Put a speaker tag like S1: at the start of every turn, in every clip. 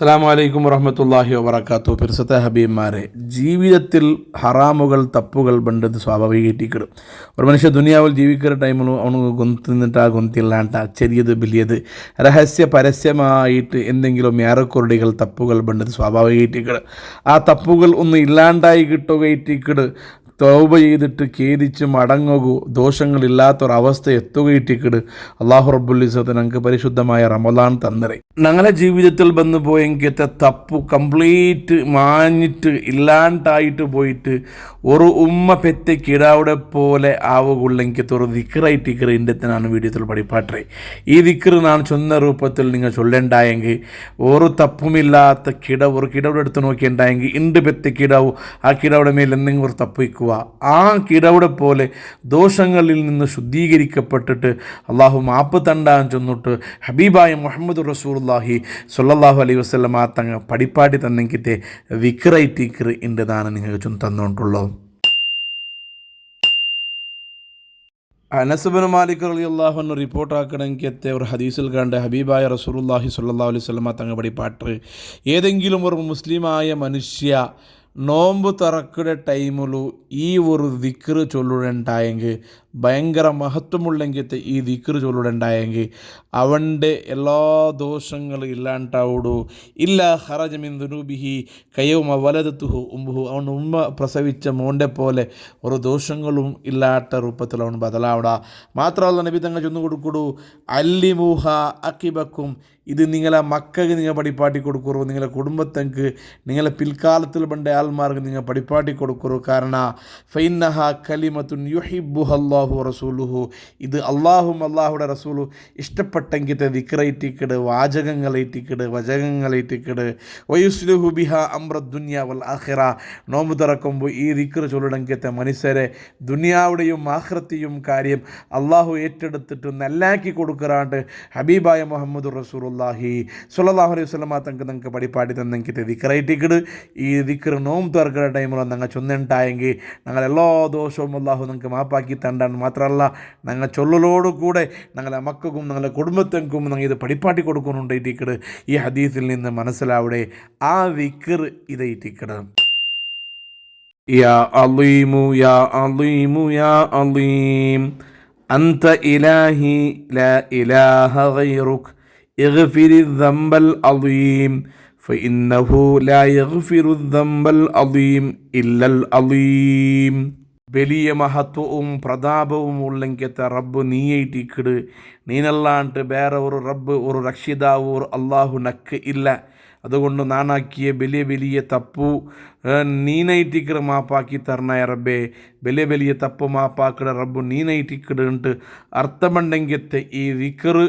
S1: അസ്സലാമു അലൈക്കും വറഹ്മത്തുള്ളാഹി വബറകാതുഹു. പിർസത്തെ ഹബീബന്മാരെ, ജീവിതത്തിൽ ഹറാമുകൾ തപ്പുകൾ ಬಂದದ್ದು ಸ್ವಾಭಾವಿಕ. ഒരു മനുഷ്യ ദുനിയാവിൽ ജീവിക്കുന്ന ടൈമിൽ അവന് ഗൊന്തിന്നിട്ട് ഗൊന്തില്ലാണ്ട ചെറിയത് വലിയത് രഹസ്യ പരസ്യമായിട്ട് എന്തെങ്കിലും ഏറെക്കുറടികൾ തപ്പുകൾ ಬಂದದ್ದು സ്വാഭാവിക. ആ തപ്പുകൾ ഒന്ന് ഇല്ലാണ്ടായി കിട്ടുകയിട്ടിക്കട് തൗബ ചെയ്തിട്ട് ഖേദിച്ച് മടങ്ങുകൂ, ദോഷങ്ങളില്ലാത്തൊരവസ്ഥ എത്തുകയിട്ടിക്കട് അള്ളാഹു റബ്ബുൽ ഇസ്സത്ത് ഞങ്ങൾക്ക് പരിശുദ്ധമായ റമദാൻ തന്നരെ. ഞങ്ങളെ ജീവിതത്തിൽ വന്നു പോയെങ്കിലത്തെ തപ്പു കംപ്ലീറ്റ് മാഞ്ഞിട്ട് ഇല്ലാണ്ടായിട്ട് പോയിട്ട് ഒരു ഉമ്മ പെറ്റ കിടാവിടെ പോലെ ആവുകൊള്ളെങ്കിലത്തെ ഒരു ദിക്റായിട്ടിക്കറ് ഇൻ്റെത്തിനാണ് വീഡിയോത്തിൽ പഠിപ്പാട്ടേ. ഈ ദിക്റ് ഞാൻ ചൊന്ന രൂപത്തിൽ നിങ്ങൾ ചൊല്ലേണ്ടായെങ്കിൽ ഒരു തപ്പുമില്ലാത്ത ഒരു കിടവിടെ എടുത്ത് നോക്കിയിട്ടുണ്ടായെങ്കിൽ ഇണ്ട് പെറ്റ കിടാവും ആ കിടവിടെ മേൽ എന്തെങ്കിലും ഒരു തപ്പ് വയ്ക്കുക. ആ കിടവിടെ പോലെ ദോഷങ്ങളിൽ നിന്ന് ശുദ്ധീകരിക്കപ്പെട്ടിട്ട് അള്ളാഹു മാപ്പ് തണ്ടാൻ ചെന്നിട്ട് ഹബീബായ മുഹമ്മദ് റസൂലുള്ളാഹി സ്വല്ലല്ലാഹു അലൈഹി വസല്ലം തങ്ങ പടിപ്പാടി തന്നെങ്കിത്തെ വിക്രൈറ്റിക്കർ ഇൻ്റെതാണ് നിങ്ങൾക്ക് ചൊന്ന് തന്നുകൊണ്ടുള്ളത്. അനസ് ബിൻ മാലിക് റളിയല്ലാഹു അൻഹു റിപ്പോർട്ടാക്കണമെങ്കിൽ ഒരു ഹദീസിൽ കണ്ട് ഹബീബായ റസൂലുള്ളാഹി സ്വല്ലല്ലാഹു അലൈഹി വസല്ലം തങ്ങ പടിപ്പാട്ട് ഏതെങ്കിലും ഒരു മുസ്ലിമായ മനുഷ്യ നോമ്പ് തുറക്കുന്ന ടൈമിലു ഈ ഒരു ദിക്റ് ചൊല്ലുണ്ടായെങ്കിൽ ഭയങ്കര മഹത്വമുള്ളെങ്കിലത്തെ ഈ ദിക്റ് ചൊല്ലുണ്ടായെങ്കിൽ അവൻ്റെ എല്ലാ ദോഷങ്ങളും ഇല്ലാണ്ടാവുടു. ഇല്ല ഖറജ മിൻ ദുനൂബിഹി കയൗമ വലദതുഹു ഉമ്മുഹു. അവൻ ഉമ്മ പ്രസവിച്ച മോൻ്റെ പോലെ ഒരു ദോഷങ്ങളും ഇല്ലാത്ത രൂപത്തിൽ അവൻ ബദലാവിട. മാത്രമല്ല നബി തങ്ങൾ ചൊന്നു കൊടുക്കുടു, അല്ലിമൂഹ അക്കിബക്കും. ഇത് നിങ്ങളെ മക്കൾക്ക് നിങ്ങൾ പഠിപ്പാട്ടി കൊടുക്കുറു, നിങ്ങളെ കുടുംബത്തേക്ക് നിങ്ങളെ പിൽക്കാലത്തിൽ പണ്ട ആൾമാർക്ക് നിങ്ങൾ പഠിപ്പാട്ടി കൊടുക്കുറു. കാരണം ഫൈന്നഹ കലിമത്തുൻ യുഹിബ്ബുഹ അല്ലാഹു റസൂലുഹു. ഇത് അള്ളാഹും അള്ളാഹുടെ റസൂലു ഇഷ്ടപ്പെട്ടെങ്കിത്തെ ദിക്റൈറ്റിക്കട് വചകങ്ങളൈറ്റിക്കട് വയുസ്ലുഹു ബിഹ അംറ ദുനിയ വൽ ആഖിറ. നോമ്പ് തുറക്കുമ്പോൾ ഈ ദിക്റ് ചൊല്ലണമെങ്കിത്തെ മനുഷ്യരെ ദുനിയാവുടെയും ആഖിറത്തെയും കാര്യം അള്ളാഹു ഏറ്റെടുത്തിട്ട് നല്ലാക്കി കൊടുക്കാണ്ട് ഹബീബായ മുഹമ്മദ് റസൂലുള്ളാഹി സ്വല്ലല്ലാഹു അലൈഹി വസല്ലം നിങ്ങൾക്ക് പഠിപ്പാടി തന്നെങ്കിത്തെ ദിക്റൈറ്റിക്കട്. ഈ ദിക്റ് നോമ്പ് തുറക്കുന്ന ടൈമിൽ ഞങ്ങൾ ചൊന്നുണ്ടായെങ്കിൽ ഞങ്ങൾ എല്ലാ ദോഷവും അള്ളാഹു നിങ്ങൾക്ക് മാപ്പാക്കി തണ്ടാൻ. മാത്രമല്ല ഞങ്ങൾ ചൊല്ലലോട് കൂടെ ഞങ്ങളെ മക്കൾക്കും ഞങ്ങളുടെ കുടുംബത്തിനും ഞങ്ങൾ ഇത് പഠിപ്പാട്ടി കൊടുക്കുന്നുണ്ടായിട്ടിക്കട്. ഈ ഹദീസിൽ നിന്ന് മനസ്സിലാവിടെ ആ ദിക്ർ ഇതായിട്ടിക്കട്. യാ അളീമു യാ അളീമു യാ അളീം അൻത ഇലാഹി ലാ ഇലാഹ ഗൈറുക ഇഗ്ഫിരി ദംബൽ അളീം ഫഇന്നഹു ലാ യഗ്ഫിറു ദംബൽ അളീം ഇല്ലൽ അളീം. വലിയ മഹത്വവും പ്രതാപവും ഉള്ളെങ്കിലത്തെ റബ്ബ് നീയായിട്ടിക്കട്. നീനല്ലാണ്ട് വേറെ ഒരു റബ്ബ് ഒരു രക്ഷിതാവ് ഒരു അള്ളാഹു നക്ക് ഇല്ല. അതുകൊണ്ട് നാണാക്കിയ വലിയ വലിയ തപ്പു നീനൈറ്റിക്കർ മാപ്പാക്കി തരണയ റബ്ബേ. വലിയ വലിയ തപ്പ് മാപ്പാക്കട റബ്ബ് നീനൈറ്റിക്കടുണ്ട് അർത്ഥമുണ്ടെങ്കിലത്തെ ഈ ദിക്റ്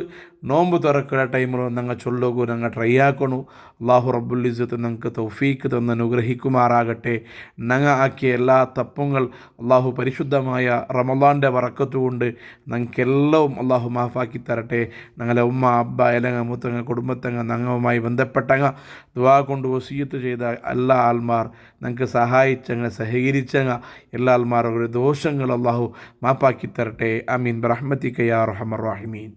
S1: നോമ്പ് തുറക്കുന്ന ടൈമിൽ ഞങ്ങൾ ചൊല്ലുകൂ, ഞങ്ങൾ ട്രൈ ആക്കണു. അള്ളാഹു റബ്ബുൽ ഇസ്സത്ത് ഞങ്ങൾക്ക് തൗഫീക്ക് തന്ന് അനുഗ്രഹിക്കുമാറാകട്ടെ. ഞങ്ങൾ ആക്കിയ എല്ലാ തപ്പുങ്ങൾ അള്ളാഹു പരിശുദ്ധമായ റമളാൻ്റെ ബറക്കത്തുകൊണ്ട് ഞങ്ങൾക്കെല്ലാം അള്ളാഹു മാഫാക്കി തരട്ടെ. ഞങ്ങളെ ഉമ്മ അബ്ബ എലങ്ങ മുത്തങ്ങ കുടുംബത്തങ്ങ ഞങ്ങളുമായി ബന്ധപ്പെട്ടങ്ങ ദുആ കൊണ്ട് വസിയത്ത് ചെയ്ത എല്ലാ ആൾമാർ ഞങ്ങൾക്ക് സഹായിച്ചങ്ങ സഹകരിച്ചങ്ങ എല്ലാ ആൾമാരുടെ ദോഷങ്ങൾ അള്ളാഹു മാപ്പാക്കി തരട്ടെ. ആമീൻ ബിറഹ്മതിക യാ അർഹമർ റഹീമീൻ.